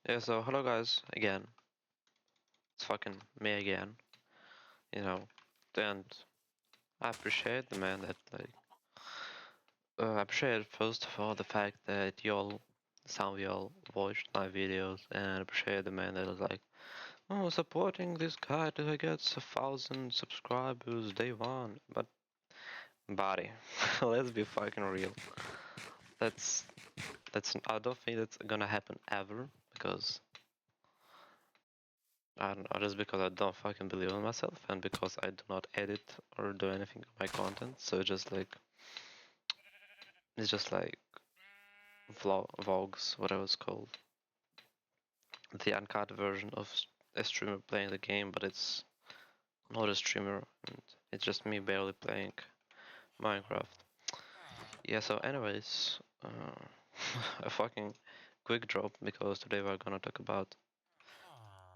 Yeah, so hello guys, again. It's fucking me again, you know. And I appreciate the man that I appreciate first of all the fact that some of y'all watched my videos, and I appreciate the man that was like, oh, supporting this guy till he gets 1,000 subscribers day one. But buddy, let's be fucking real. That's I don't think that's gonna happen ever because I don't know, just because I don't fucking believe in myself and because I do not edit or do anything with my content. So it's just like vlogs, whatever it's called. The uncut version of a streamer playing the game, but it's not a streamer and it's just me barely playing Minecraft. Yeah, so anyways, a fucking quick drop because today we're gonna talk about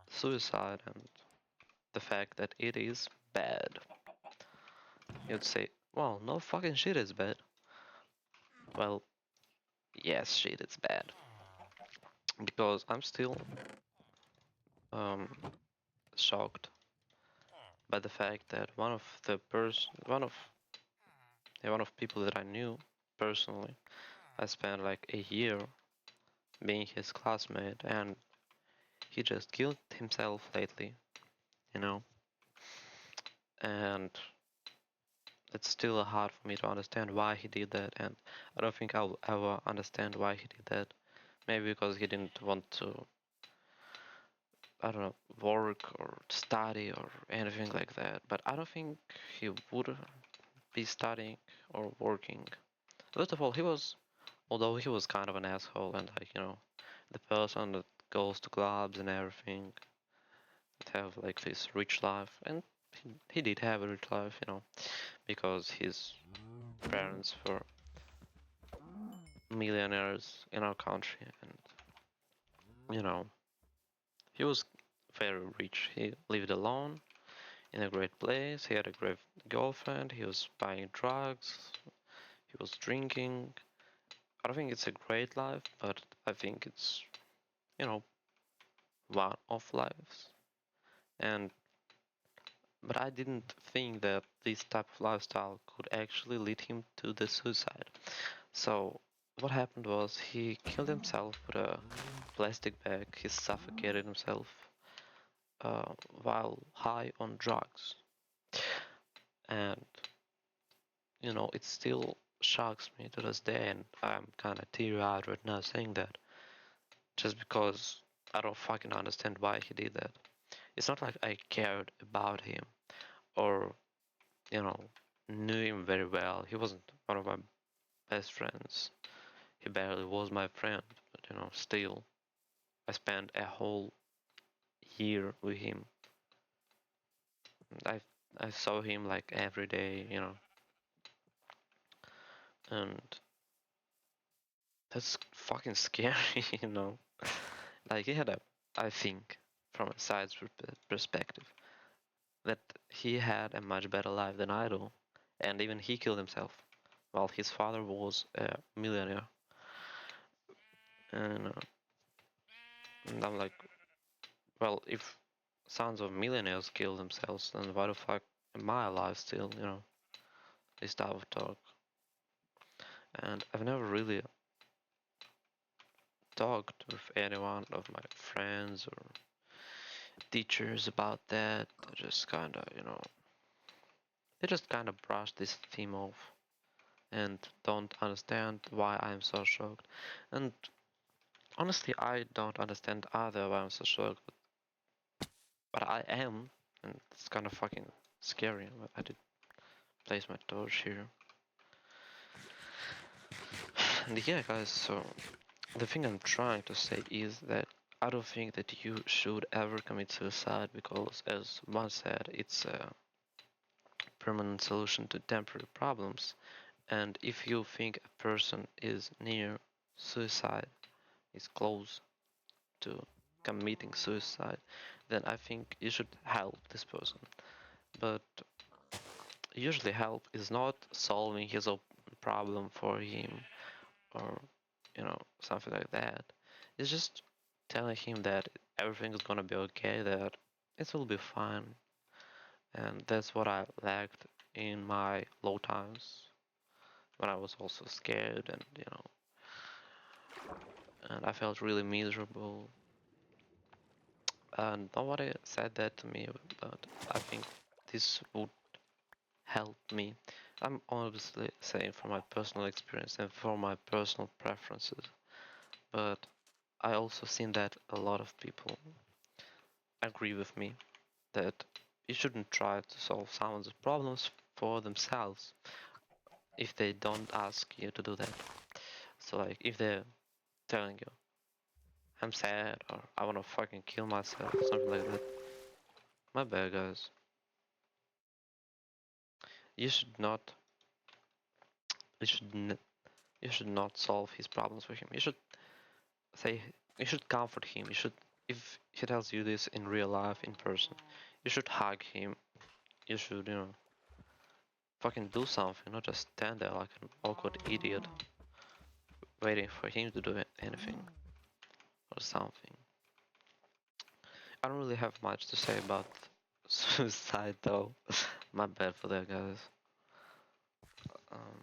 suicide and the fact that it is bad. You'd say, well, no fucking shit is bad. Well, yes, shit, it's bad. Because I'm still um, shocked by the fact that one of people that I knew personally, I spent like a year being his classmate, and he just killed himself lately, you know. And it's still hard for me to understand why he did that, and I don't think I'll ever understand why he did that. Maybe because he didn't want to, I don't know, work or study or anything like that. But I don't think he would be studying or working. First of all, although he was kind of an asshole and like, the person that goes to clubs and everything, that have like this rich life, and he did have a rich life, because his parents were millionaires in our country, and you know, he was very rich. He lived alone in a great place. He had a great girlfriend. He was buying drugs. He was drinking. I don't think it's a great life, but I think it's, you know, one of lives. And but I didn't think that this type of lifestyle could actually lead him to the suicide. So what happened was he killed himself with a plastic bag. He suffocated himself while high on drugs. And it still shocks me to this day, and I'm kind of teary-eyed right now saying that, just because I don't fucking understand why he did that. It's not like I cared about him or, you know, knew him very well. He wasn't one of my best friends. He barely was my friend, but still, I spent a whole year with him. I I saw him like every day, and that's fucking scary, Like he had I think, from a side's perspective, that he had a much better life than I do, and even he killed himself, while his father was a millionaire. And I'm like, well, if sons of millionaires kill themselves, then why the fuck am I alive still? This type of talk. And I've never really talked with anyone of my friends or teachers about that. They just kind of brush this theme off and don't understand why I'm so shocked. And honestly, I don't understand either why I'm so shocked, but I am, and it's kind of fucking scary. But I did place my torch here. And yeah, guys, so the thing I'm trying to say is that I don't think that you should ever commit suicide because, as one said, it's a permanent solution to temporary problems. And if you think a person is near suicide, is close to committing suicide, then I think you should help this person. But usually, help is not solving his own problem for him or something like that. It's just telling him that everything is gonna be okay, that it will be fine. And that's what I lacked in my low times when I was also scared and and I felt really miserable. And nobody said that to me, but I think this would help me. I'm obviously saying from my personal experience and from my personal preferences, but I also seen that a lot of people agree with me that you shouldn't try to solve someone's problems for themselves if they don't ask you to do that. So like if they're telling you, I'm sad or I wanna fucking kill myself, something like that. My bad guys. You should not you should you should not solve his problems for him. You should say you should comfort him. You should if he tells you this in real life in person, you should hug him. You should, fucking do something, not just stand there like an awkward idiot waiting for him to do anything or something. I don't really have much to say about suicide though. My bad for that, guys. Um,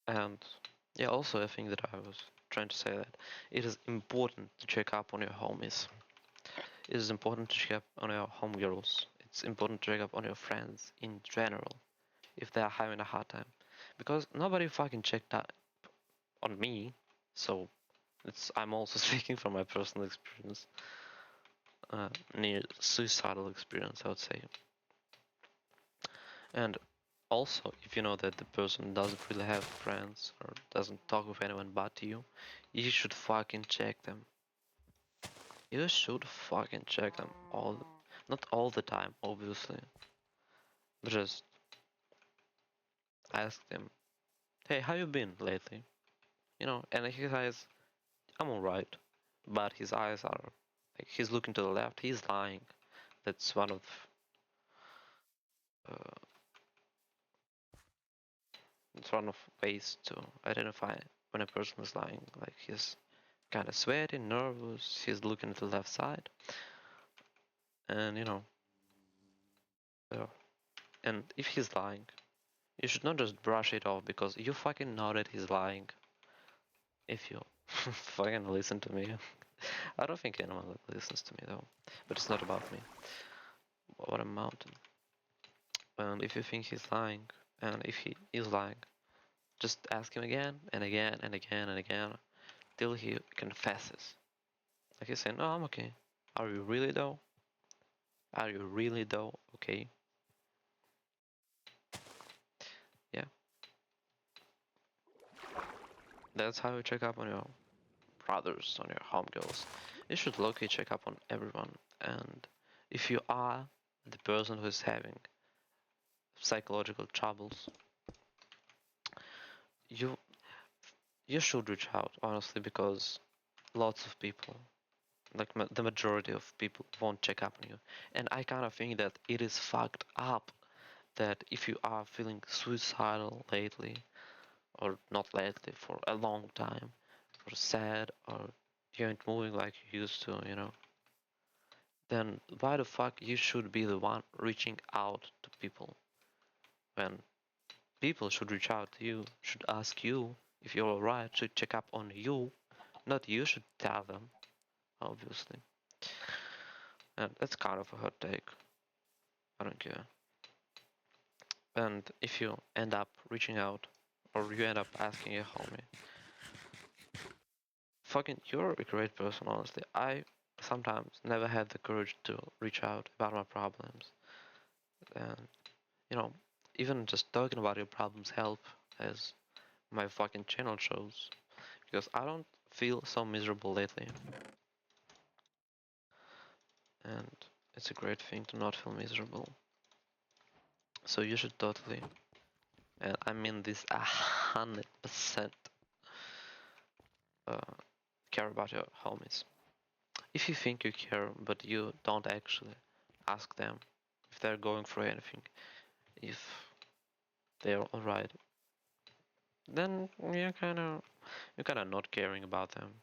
and yeah, also I think that I was trying to say that it is important to check up on your homies. It is important to check up on your homegirls. It's important to check up on your friends in general if they are having a hard time, because nobody fucking checked up on me. So I'm also speaking from my personal experience, near suicidal experience, I would say. And also, if you know that the person doesn't really have friends or doesn't talk with anyone but you should fucking check them. You should fucking check them not all the time, obviously, but just ask them, hey, how you been lately? And he says, I'm alright, but his eyes are like he's looking to the left, he's lying. That's uh, one of ways to identify when a person is lying. Like he's kind of sweaty, nervous, he's looking to the left side, and uh, and if he's lying, you should not just brush it off because you fucking know that he's lying. If you fucking listen to me, I don't think anyone listens to me though, but it's not about me. What a mountain. And if you think he's lying, and if he is lying, just ask him again and again and again and again till he confesses. Like he's saying, "No, I'm okay." Are you really though? Are you really though? Okay. Yeah. That's how you check up on your brothers, on your homegirls. You should low-key check up on everyone. And if you are the person who is having psychological troubles, you you should reach out honestly because lots of people, like the majority of people, won't check up on you. And I kind of think that it is fucked up that if you are feeling suicidal lately, or not lately, for a long time, or sad, or you ain't moving like you used to, then why the fuck you should be the one reaching out to people when people should reach out to you, should ask you if you're alright, should check up on you, not you should tell them, obviously. And that's kind of a hot take. I don't care. And if you end up reaching out, or you end up asking a homie, fucking, you're a great person, honestly. I sometimes never had the courage to reach out about my problems. And, you know, even just talking about your problems help, as my fucking channel shows. Because I don't feel so miserable lately. And it's a great thing to not feel miserable. So you should totally, and I mean this 100%, uh, care about your homies. If you think you care, but you don't actually ask them if they're going through anything, if they're alright, then you're kinda not caring about them.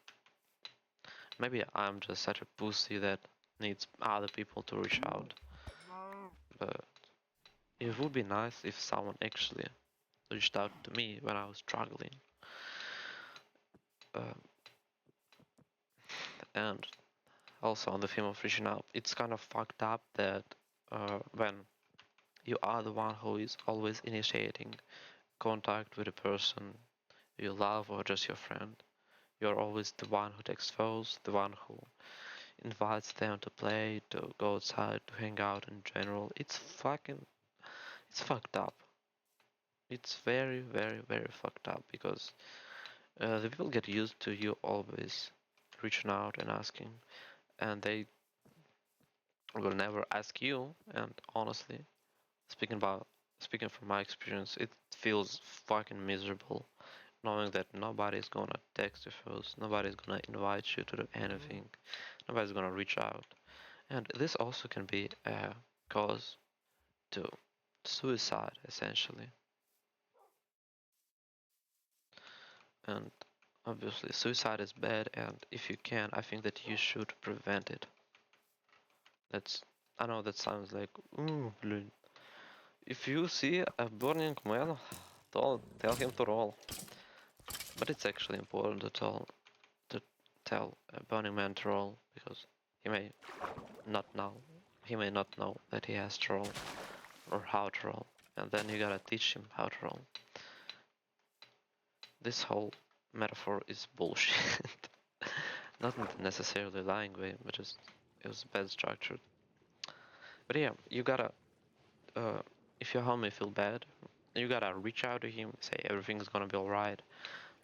maybe I'm just such a pussy that needs other people to reach out. But it would be nice if someone actually reached out to me when I was struggling. Um, and also on the theme of reaching out, it's kind of fucked up that when you are the one who is always initiating contact with a person you love or just your friend, you're always the one who takes photos, the one who invites them to play, to go outside, to hang out in general. It's fucked up. It's very, very, very fucked up because the people get used to you always reaching out and asking, and they will never ask you. And honestly, speaking about speaking from my experience, it feels fucking miserable knowing that nobody's gonna text you first, nobody's gonna invite you to do anything, nobody's gonna reach out, and this also can be a cause to suicide essentially. And obviously, suicide is bad, and if you can, I think that you should prevent it. That's I know that sounds like ooh, blue. If you see a burning man, don't tell him to roll. But it's actually important to tell a burning man to roll because he may not know. He may not know that he has to roll or how to roll, and then you gotta teach him how to roll. This whole metaphor is bullshit. Not in the necessarily lying way, but just it was bad structured. But yeah, you gotta uh, if your homie feel bad, you gotta reach out to him, say everything's gonna be alright,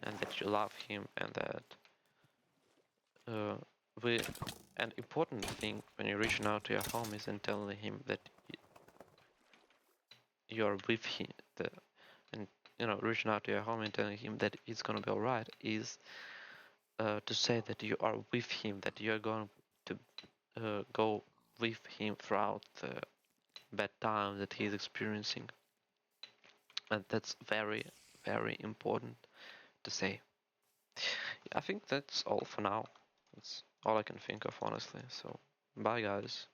and that you love him, and that uh, we. An important thing when you're reaching out to your homies and telling him that you're with him, and reaching out to your homie and telling him that it's gonna be alright is to say that you are with him, that you're going to go with him throughout the bad time that he's experiencing. And that's very, very important to say. I think that's all for now. That's all I can think of, honestly. So, bye, guys.